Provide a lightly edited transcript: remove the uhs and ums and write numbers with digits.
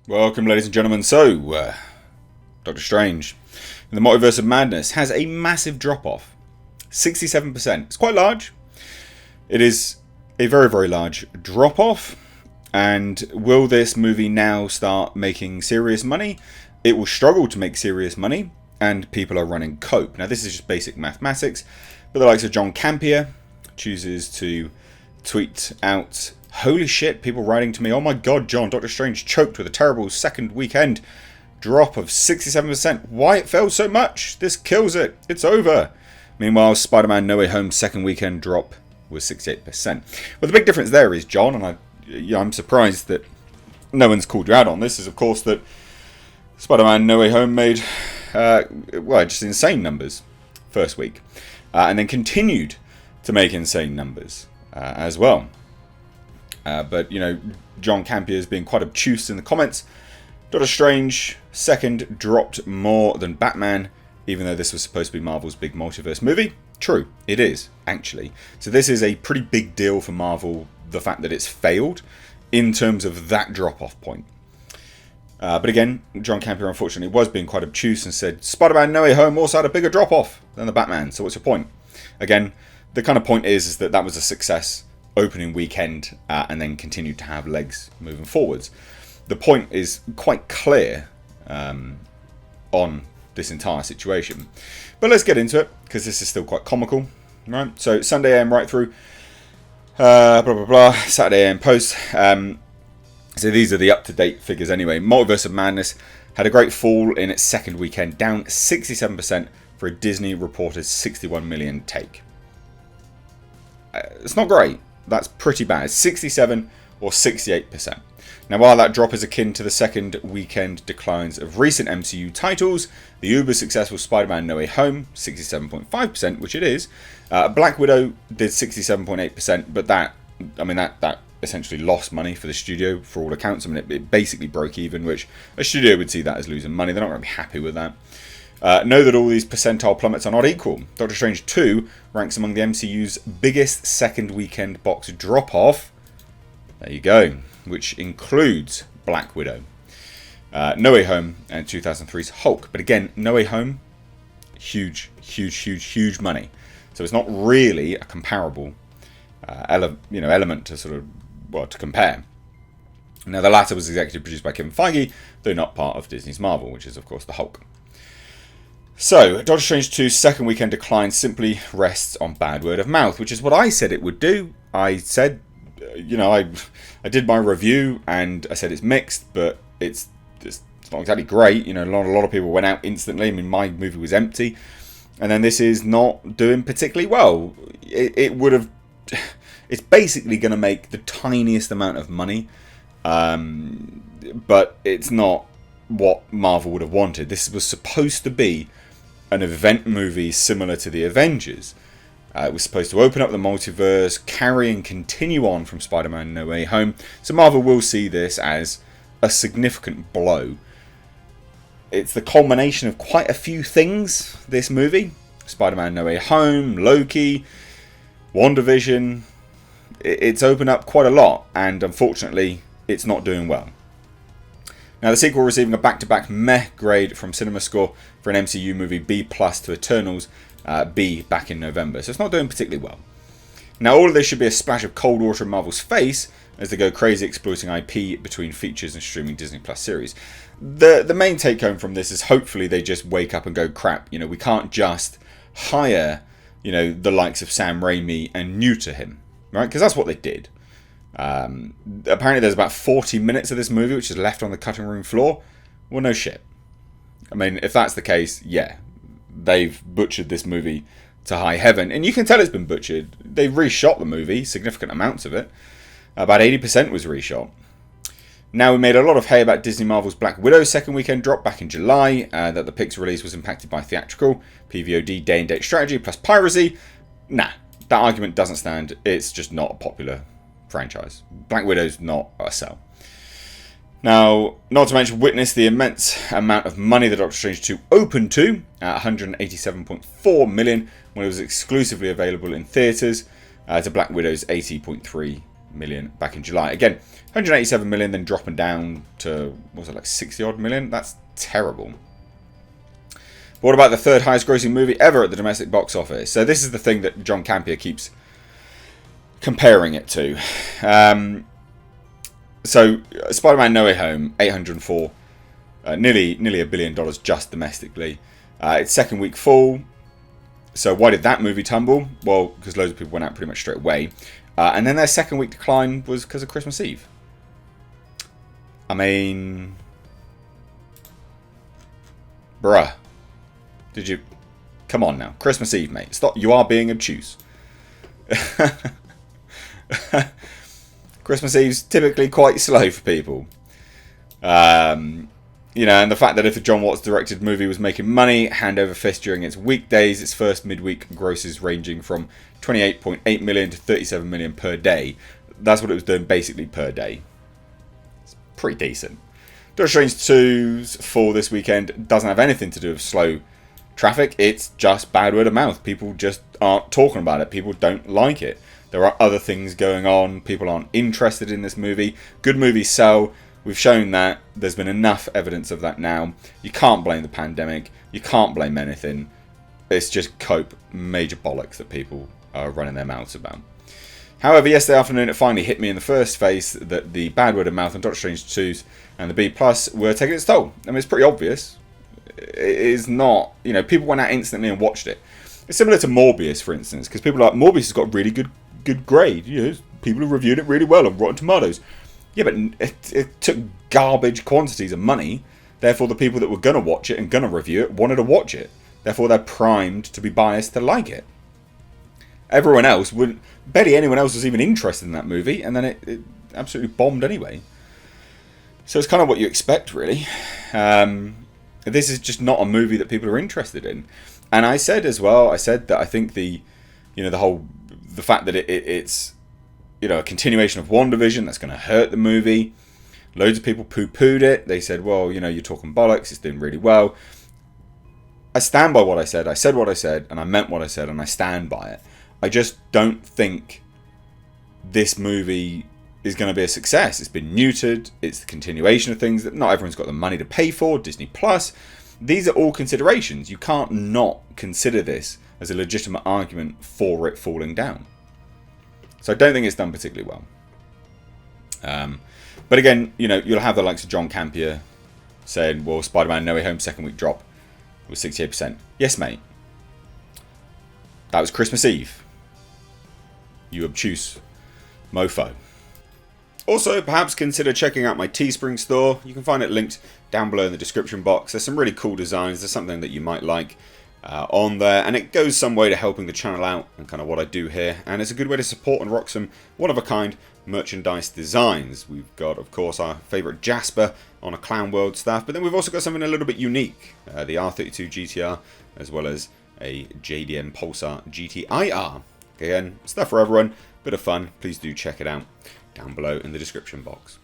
Welcome, ladies and gentlemen. So, Doctor Strange in the Multiverse of Madness has a massive drop-off. 67%. It's quite large. It is a very, very large drop-off. And will this movie now start making serious money? It will struggle to make serious money, and people are running cope. Now, this is just basic mathematics, but the likes of John Campier chooses to tweet out, "Holy shit, people writing to me, oh my god, John, Doctor Strange choked with a terrible second weekend drop of 67%. Why it fell so much? This kills it. It's over." Meanwhile, Spider-Man No Way Home's second weekend drop was 68%. Well, the big difference there is, John, and I'm surprised that no one's called you out on this, is of course that Spider-Man No Way Home made, just insane numbers first week. And then continued to make insane numbers as well. But, John Campier has been quite obtuse in the comments. Doctor Strange, second, dropped more than Batman, even though this was supposed to be Marvel's big multiverse movie. True, it is, actually. So this is a pretty big deal for Marvel, the fact that it's failed in terms of that drop-off point. But again, John Campier unfortunately was being quite obtuse and said, Spider-Man No Way Home also had a bigger drop-off than the Batman, so what's your point? Again, the kind of point is that was a success opening weekend and then continued to have legs moving forwards. The point is quite clear on this entire situation. But let's get into it, because this is still quite comical. Right? So Sunday AM right through, Saturday AM post. So these are the up-to-date figures anyway. Multiverse of Madness had a great fall in its second weekend, down 67% for a Disney reported 61 million take. It's not great. That's pretty bad. 67 or 68%. Now, while that drop is akin to the second weekend declines of recent MCU titles, the uber successful Spider-Man No Way Home, 67.5%, which it is. Black Widow did 67.8%, but that essentially lost money for the studio for all accounts. I mean, it basically broke even, which a studio would see that as losing money. They're not going to be happy with that. Know that all these percentile plummets are not equal. Doctor Strange 2 ranks among the MCU's biggest second weekend box drop-off. There you go. Which includes Black Widow, No Way Home, and 2003's Hulk. But again, No Way Home, huge huge money. So it's not really a comparable element to to compare. Now, the latter was executive produced by Kevin Feige, though not part of Disney's Marvel, which is of course the Hulk. So, Doctor Strange 2's second weekend decline simply rests on bad word of mouth, which is what I said it would do. I said, I did my review and I said it's mixed, but it's not exactly great. A lot of people went out instantly. I mean, my movie was empty, and then this is not doing particularly well. It would have. It's basically going to make the tiniest amount of money, but it's not what Marvel would have wanted. This was supposed to be an event movie similar to the Avengers. It was supposed to open up the multiverse, carry and continue on from Spider-Man No Way Home. So Marvel will see this as a significant blow. It's the culmination of quite a few things, this movie. Spider-Man No Way Home, Loki, WandaVision. It's opened up quite a lot, and unfortunately, it's not doing well. Now, the sequel receiving a back-to-back meh grade from CinemaScore for an MCU movie B+ to Eternals B back in November. So it's not doing particularly well. Now, all of this should be a splash of cold water in Marvel's face as they go crazy exploiting IP between features and streaming Disney Plus series. The main take home from this is hopefully they just wake up and go, crap, we can't just hire, the likes of Sam Raimi and neuter him, right? Because that's what they did. Apparently there's about 40 minutes of this movie which is left on the cutting room floor. Well, no shit. I mean, if that's the case, yeah, they've butchered this movie to high heaven. And you can tell it's been butchered. They've reshot the movie, significant amounts of it. About 80% was reshot. Now, we made a lot of hay about Disney Marvel's Black Widow second weekend drop back in July, that the Pixar release was impacted by theatrical, PVOD, day-and-date strategy, plus piracy. Nah, that argument doesn't stand. It's just not a popular franchise. Black Widow's not a sell. Now, not to mention witness the immense amount of money that Doctor Strange 2 opened to, at 187.4 million, when it was exclusively available in theatres, to Black Widow's 80.3 million back in July. Again, 187 million, then dropping down to, what was it, like 60 odd million? That's terrible. But what about the third highest grossing movie ever at the domestic box office? So this is the thing that John Campea keeps comparing it to. So Spider-Man No Way Home, 804, nearly $1 billion just domestically. Its second week fall. So why did that movie tumble? Well, because loads of people went out pretty much straight away. And then their second week decline was because of Christmas Eve. I mean, bruh, did you? Come on now, Christmas Eve, mate. Stop. You are being obtuse. Christmas Eve's typically quite slow for people. You know, and the fact that if the John Watts directed movie was making money hand over fist during its weekdays, its first midweek grosses ranging from 28.8 million to 37 million per day. That's what it was doing basically per day. It's pretty decent. Doctor Strange 2's fall this weekend doesn't have anything to do with slow traffic. It's just bad word of mouth. People just aren't talking about it. People don't like it. There are other things going on. People aren't interested in this movie. Good movies sell. We've shown that. There's been enough evidence of that now. You can't blame the pandemic. You can't blame anything. It's just cope major bollocks that people are running their mouths about. However, yesterday afternoon it finally hit me in the first face that the bad word of mouth on Doctor Strange 2s and the B+ were taking its toll. I mean, it's pretty obvious. It is not, you know, people went out instantly and watched it. It's similar to Morbius, for instance, because people are like, Morbius has got a really good grade. You know, people have reviewed it really well on Rotten Tomatoes. Yeah, but it took garbage quantities of money. Therefore, the people that were going to watch it and going to review it wanted to watch it. Therefore, they're primed to be biased to like it. Everyone else wouldn't. Barely anyone else was even interested in that movie, and then it absolutely bombed anyway. So it's kind of what you expect, really. This is just not a movie that people are interested in. And I said as well, I said that I think the fact that it's a continuation of WandaVision, that's going to hurt the movie. Loads of people poo-pooed it. They said, well, you're talking bollocks, it's doing really well. I stand by what I said what I said, and I meant what I said, and I stand by it. I just don't think this movie is going to be a success. It's been neutered. It's the continuation of things that not everyone's got the money to pay for. Disney Plus. These are all considerations. You can't not consider this as a legitimate argument for it falling down. So I don't think it's done particularly well. But again, you'll have the likes of John Campea saying, well, Spider-Man No Way Home second week drop was 68%. Yes, mate. That was Christmas Eve. You obtuse mofo. Also, perhaps consider checking out my Teespring store. You can find it linked down below in the description box. There's some really cool designs. There's something that you might like on there, and it goes some way to helping the channel out and kind of what I do here, and it's a good way to support and rock some one-of-a-kind merchandise designs. We've got, of course, our favourite Jasper on a Clown World staff, but then we've also got something a little bit unique, the R32 GTR, as well as a JDM Pulsar GTIR. Again, stuff for everyone, bit of fun. Please do check it out down below in the description box.